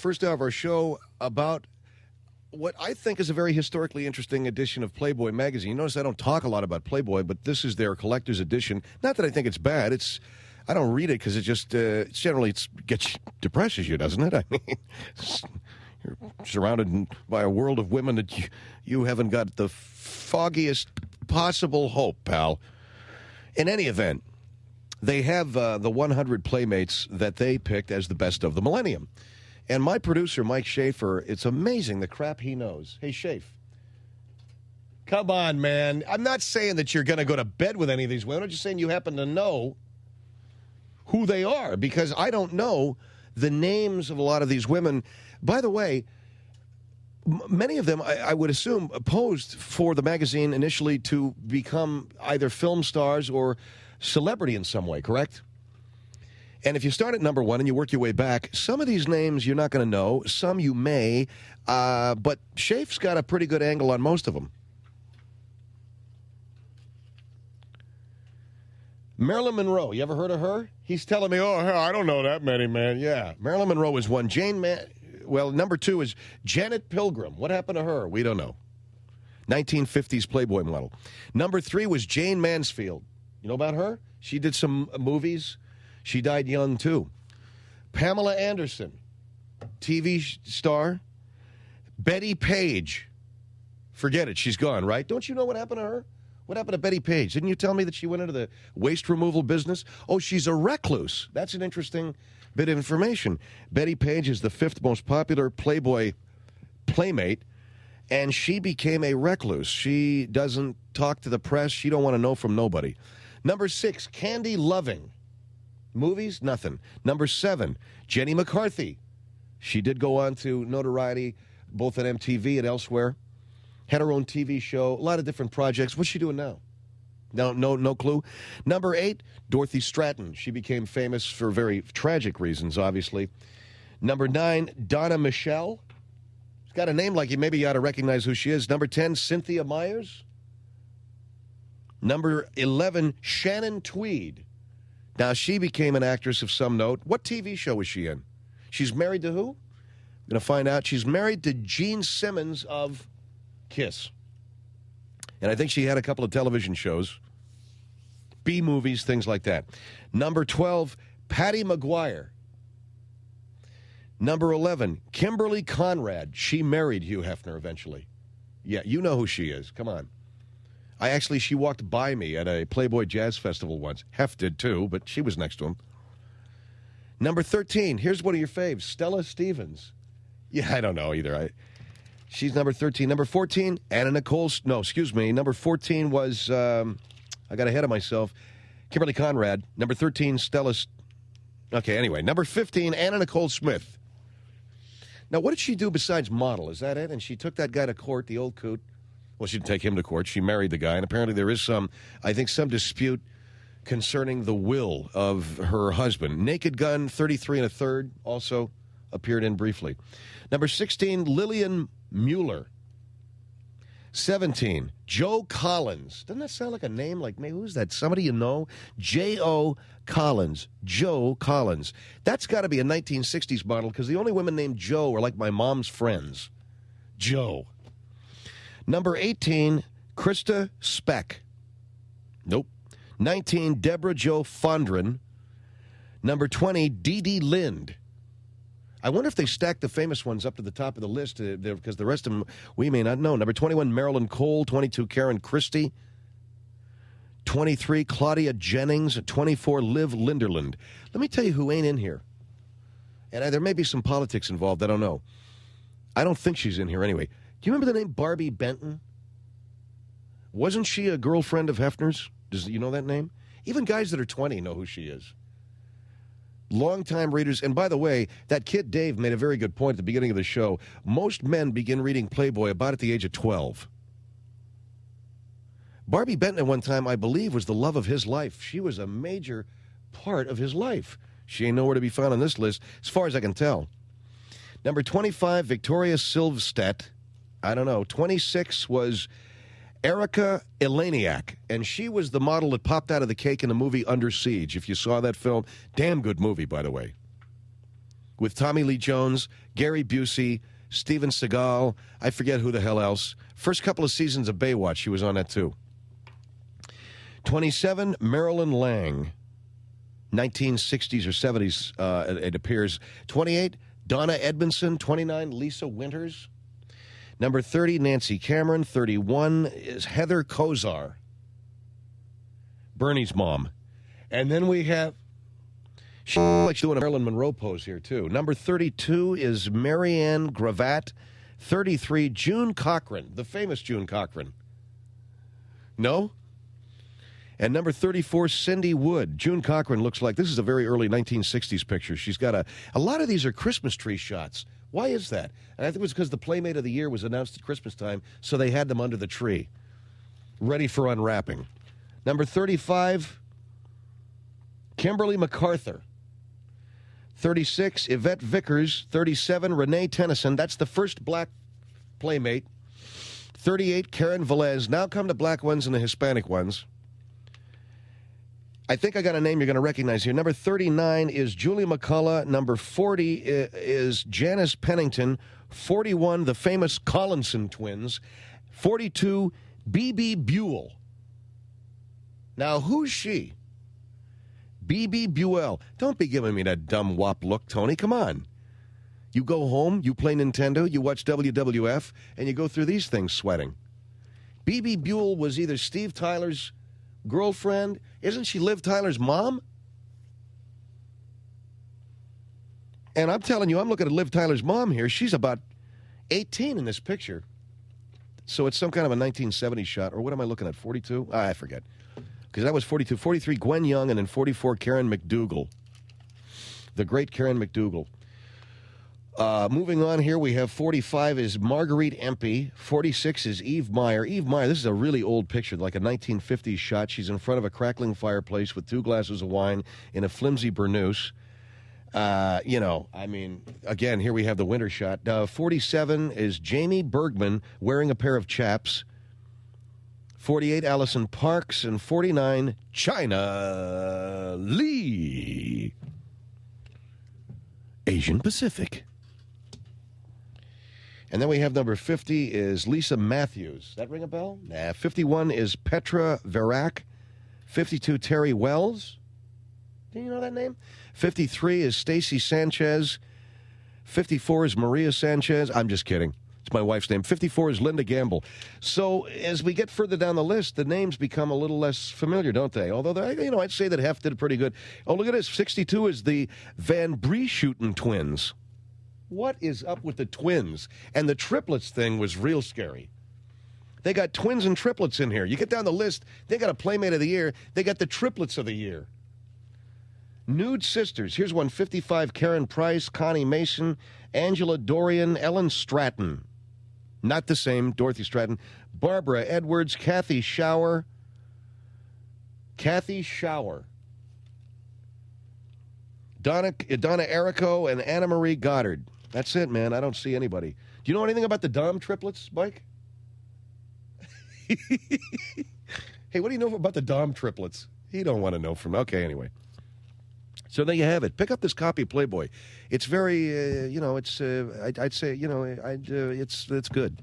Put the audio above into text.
first hour of our show about what I think is a very historically interesting edition of Playboy magazine. Notice I don't talk a lot about Playboy, but this is their collector's edition. Not that I think it's bad. I don't read it because it just depresses you, doesn't it? I mean, you're surrounded by a world of women that you haven't got the foggiest possible hope, pal. In any event, they have the 100 Playmates that they picked as the best of the Millennium. And my producer, Mike Schaefer, it's amazing the crap he knows. Hey, Schaefer. Come on, man. I'm not saying that you're going to go to bed with any of these women. I'm just saying you happen to know who they are, because I don't know the names of a lot of these women. By the way, many of them, I would assume, posed for the magazine initially to become either film stars or celebrity in some way, correct? And if you start at number one and you work your way back, some of these names you're not going to know, some you may, but Schaef's got a pretty good angle on most of them. Marilyn Monroe, you ever heard of her? He's telling me, I don't know that many, man. Yeah, Marilyn Monroe is one. Number two is Janet Pilgrim. What happened to her? We don't know. 1950s Playboy model. Number three was Jane Mansfield. You know about her? She did some movies. She died young, too. Pamela Anderson, TV star. Betty Page. Forget it. She's gone, right? Don't you know what happened to her? What happened to Betty Page? Didn't you tell me that she went into the waste removal business? Oh, she's a recluse. That's an interesting bit of information. Betty Page is the fifth most popular Playboy Playmate, and she became a recluse. She doesn't talk to the press. She don't want to know from nobody. Number 6, Candy Loving. Movies? Nothing. Number 7, Jenny McCarthy. She did go on to notoriety both at MTV and elsewhere. Had her own TV show, a lot of different projects. What's she doing now? No clue. Number 8, Dorothy Stratton. She became famous for very tragic reasons, obviously. Number 9, Donna Michelle. She's got a name like maybe you ought to recognize who she is. Number 10, Cynthia Myers. Number 11, Shannon Tweed. Now, she became an actress of some note. What TV show was she in? She's married to who? I'm going to find out. She's married to Gene Simmons of Kiss. And I think she had a couple of television shows, B-movies, things like that. Number 12, Patty McGuire. Number 11, Kimberly Conrad. She married Hugh Hefner eventually. Yeah, you know who she is. Come on. She walked by me at a Playboy Jazz Festival once. Hef did too, but she was next to him. Number 13, here's one of your faves, Stella Stevens. Yeah, I don't know either. She's number 13. Number 14, Anna Nicole. No, excuse me. Number 14 was, I got ahead of myself, Kimberly Conrad. Number 13, Stella. Okay, anyway. Number 15, Anna Nicole Smith. Now, what did she do besides model? Is that it? And she took that guy to court, the old coot. Well, she didn't take him to court. She married the guy. And apparently there is some dispute concerning the will of her husband. Naked Gun, 33 1/3, also appeared in briefly. Number 16, Lillian Mueller. 17, Joe Collins. Doesn't that sound like a name? Like, maybe who's that? Somebody you know? J.O. Collins. Joe Collins. That's got to be a 1960s model because the only women named Joe are like my mom's friends. Joe. Number 18, Krista Speck. Nope. 19, Deborah Jo Fondren. Number 20, Dee Dee Lind. I wonder if they stacked the famous ones up to the top of the list because the rest of them we may not know. Number 21, Marilyn Cole. 22, Karen Christie. 23, Claudia Jennings. 24, Liv Linderland. Let me tell you who ain't in here. And there may be some politics involved. I don't know. I don't think she's in here anyway. Do you remember the name Barbie Benton? Wasn't she a girlfriend of Hefner's? You know that name? Even guys that are 20 know who she is. Longtime readers. And by the way, that kid Dave made a very good point at the beginning of the show. Most men begin reading Playboy about at the age of 12. Barbie Benton at one time, I believe, was the love of his life. She was a major part of his life. She ain't nowhere to be found on this list, as far as I can tell. Number 25, Victoria Silvstedt. I don't know. 26 was Erica Eleniak, and she was the model that popped out of the cake in the movie Under Siege. If you saw that film, damn good movie, by the way. With Tommy Lee Jones, Gary Busey, Steven Seagal. I forget who the hell else. First couple of seasons of Baywatch, she was on that too. 27, Marilyn Lang. 1960s or 70s, it appears. 28, Donna Edmondson. 29, Lisa Winters. Number 30, Nancy Cameron. 31 is Heather Kozar, Bernie's mom. And then we have, she likes doing a Marilyn Monroe pose here, too. Number 32 is Marianne Gravatt. 33, June Cochran, the famous June Cochran. No? And number 34, Cindy Wood. June Cochran looks like, this is a very early 1960s picture. She's got a lot of these are Christmas tree shots. Why is that? And I think it was because the Playmate of the Year was announced at Christmas time, so they had them under the tree, ready for unwrapping. Number 35, Kimberly MacArthur. 36, Yvette Vickers. 37, Renee Tennyson. That's the first black Playmate. 38, Karen Velez. Now come the black ones and the Hispanic ones. I think I got a name you're going to recognize here. Number 39 is Julie McCullough. Number 40 is Janice Pennington. 41, the famous Collinson twins. 42, B.B. Buell. Now, who's she? B.B. Buell. Don't be giving me that dumb wop look, Tony. Come on. You go home, you play Nintendo, you watch WWF, and you go through these things sweating. B.B. Buell was either Steve Tyler's girlfriend. Isn't she Liv Tyler's mom? And I'm telling you, I'm looking at Liv Tyler's mom here. She's about 18 in this picture. So it's some kind of a 1970s shot. Or what am I looking at, 42? I forget. Because that was 42. 43, Gwen Young, and then 44, Karen McDougal. The great Karen McDougal. Moving on here, we have 45 is Marguerite Empey. 46 is Eve Meyer. Eve Meyer, this is a really old picture, like a 1950s shot. She's in front of a crackling fireplace with 2 glasses of wine in a flimsy burnoose. Again, here we have the winter shot. 47 is Jamie Bergman wearing a pair of chaps. 48, Allison Parks. And 49, China Lee. Asian Pacific. And then we have number 50 is Lisa Matthews. That ring a bell? Nah. 51 is Petra Verac. 52, Terry Wells. Do you know that name? 53 is Stacy Sanchez. 54 is Maria Sanchez. I'm just kidding. It's my wife's name. 54 is Linda Gamble. So as we get further down the list, the names become a little less familiar, don't they? Although, I'd say that Hef did pretty good. Oh, look at this. 62 is the Van Brieschoten twins. What is up with the twins? And the triplets thing was real scary. They got twins and triplets in here. You get down the list, they got a Playmate of the Year. They got the triplets of the year. Nude sisters. Here's one, 55, Karen Price, Connie Mason, Angela Dorian, Ellen Stratton. Not the same, Dorothy Stratton. Barbara Edwards, Kathy Shower. Donna Errico, and Anna Marie Goddard. That's it, man. I don't see anybody. Do you know anything about the Dom triplets, Mike? Hey, what do you know about the Dom triplets? He don't want to know from... Okay, anyway. So there you have it. Pick up this copy of Playboy. It's very, I'd say, it's good.